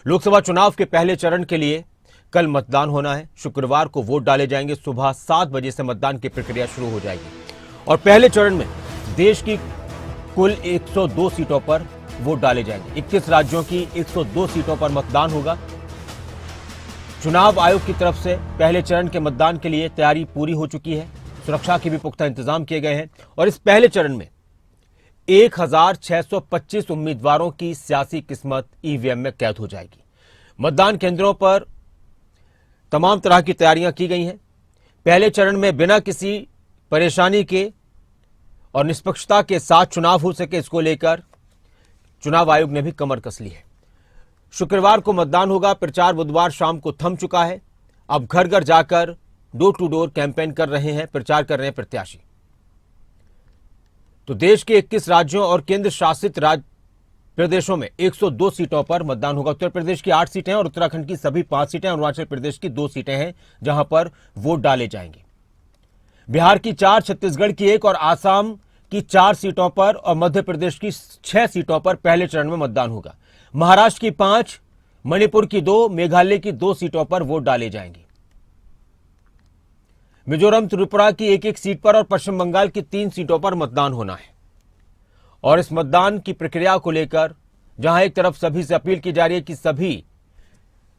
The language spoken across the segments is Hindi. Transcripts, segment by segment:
लोकसभा चुनाव के पहले चरण के लिए कल मतदान होना है। शुक्रवार को वोट डाले जाएंगे। सुबह 7 बजे से मतदान की प्रक्रिया शुरू हो जाएगी और पहले चरण में देश की कुल 102 सीटों पर वोट डाले जाएंगे। 21 राज्यों की 102 सीटों पर मतदान होगा। चुनाव आयोग की तरफ से पहले चरण के मतदान के लिए तैयारी पूरी हो चुकी है। सुरक्षा के भी पुख्ता इंतजाम किए गए हैं और इस पहले चरण में 1625 उम्मीदवारों की सियासी किस्मत ईवीएम में कैद हो जाएगी। मतदान केंद्रों पर तमाम तरह की तैयारियां की गई हैं। पहले चरण में बिना किसी परेशानी के और निष्पक्षता के साथ चुनाव हो सके, इसको लेकर चुनाव आयोग ने भी कमर कस ली है। शुक्रवार को मतदान होगा। प्रचार बुधवार शाम को थम चुका है। अब घर घर जाकर डोर टू डोर कैंपेन कर रहे हैं, प्रचार कर रहे हैं प्रत्याशी। तो देश के 21 राज्यों और केंद्र शासित प्रदेशों में 102 सीटों पर मतदान होगा। उत्तर प्रदेश की 8 सीटें और उत्तराखंड की सभी 5 सीटें, अरुणाचल प्रदेश की 2 सीटें हैं जहां पर वोट डाले जाएंगे। बिहार की 4, छत्तीसगढ़ की 1 और आसाम की 4 सीटों पर और मध्य प्रदेश की 6 सीटों पर पहले चरण में मतदान होगा। महाराष्ट्र की 5, मणिपुर की 2, मेघालय की 2 सीटों पर वोट डाले जाएंगे। मिजोरम, त्रिपुरा की 1-1 सीट पर और पश्चिम बंगाल की 3 सीटों पर मतदान होना है। और इस मतदान की प्रक्रिया को लेकर जहां एक तरफ सभी से अपील की जा रही है कि सभी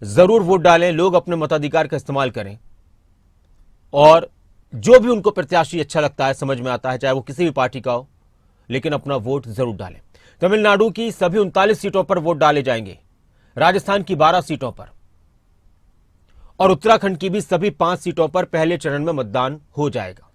जरूर वोट डालें, लोग अपने मताधिकार का इस्तेमाल करें और जो भी उनको प्रत्याशी अच्छा लगता है, समझ में आता है, चाहे वो किसी भी पार्टी का हो, लेकिन अपना वोट जरूर डालें। तमिलनाडु की सभी 39 सीटों पर वोट डाले जाएंगे, राजस्थान की 12 सीटों पर और उत्तराखंड की भी सभी 5 सीटों पर पहले चरण में मतदान हो जाएगा।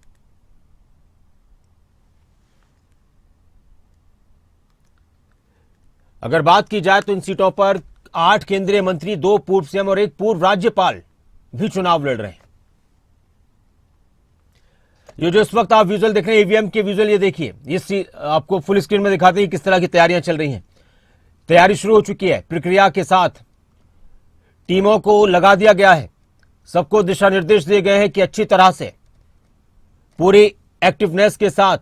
अगर बात की जाए तो इन सीटों पर 8 केंद्रीय मंत्री, 2 पूर्व सीएम और 1 पूर्व राज्यपाल भी चुनाव लड़ रहे हैं। ये जो इस वक्त आप विजुअल देख रहे हैं, ईवीएम के विजुअल, ये देखिए, ये आपको फुल स्क्रीन में दिखाते हैं किस तरह की तैयारियां चल रही हैं। तैयारी शुरू हो चुकी है। प्रक्रिया के साथ टीमों को लगा दिया गया है। सबको दिशा निर्देश दिए गए हैं कि अच्छी तरह से, पूरी एक्टिवनेस के साथ,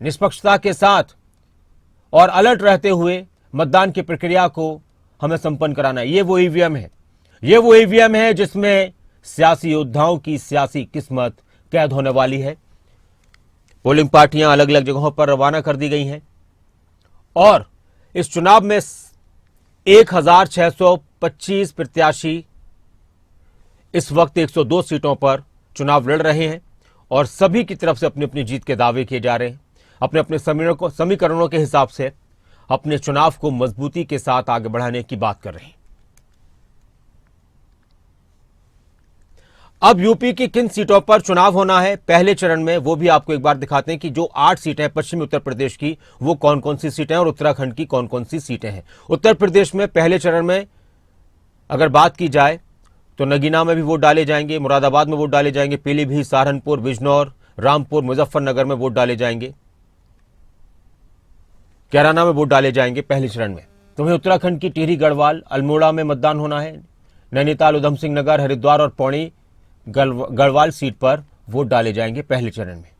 निष्पक्षता के साथ और अलर्ट रहते हुए मतदान की प्रक्रिया को हमें संपन्न कराना है। ये वो ईवीएम है, ये वो ईवीएम है जिसमें सियासी योद्धाओं की सियासी किस्मत कैद होने वाली है। पोलिंग पार्टियां अलग अलग जगहों पर रवाना कर दी गई हैं और इस चुनाव में 1625 प्रत्याशी इस वक्त 102 सीटों पर चुनाव लड़ रहे हैं और सभी की तरफ से अपनी अपनी जीत के दावे किए जा रहे हैं। अपने अपने समीकरणों के हिसाब से अपने चुनाव को मजबूती के साथ आगे बढ़ाने की बात कर रहे हैं। अब यूपी की किन सीटों पर चुनाव होना है पहले चरण में, वो भी आपको एक बार दिखाते हैं कि जो 8 सीटें पश्चिमी उत्तर प्रदेश की, वो कौन कौन सी सीटें हैं और उत्तराखंड की कौन कौन सी सीटें हैं। उत्तर प्रदेश में पहले चरण में अगर बात की जाए तो नगीना में भी वोट डाले जाएंगे, मुरादाबाद में वोट डाले जाएंगे, पीलीभीत, सहारनपुर, बिजनौर, रामपुर, मुजफ्फरनगर में वोट डाले जाएंगे, कैराना में वोट डाले जाएंगे पहले चरण में। तो वहीं उत्तराखंड की टिहरी, गढ़वाल, अल्मोड़ा में मतदान होना है। नैनीताल, उधम सिंह नगर, हरिद्वार और पौड़ी गढ़वाल सीट पर वोट डाले जाएंगे पहले चरण में।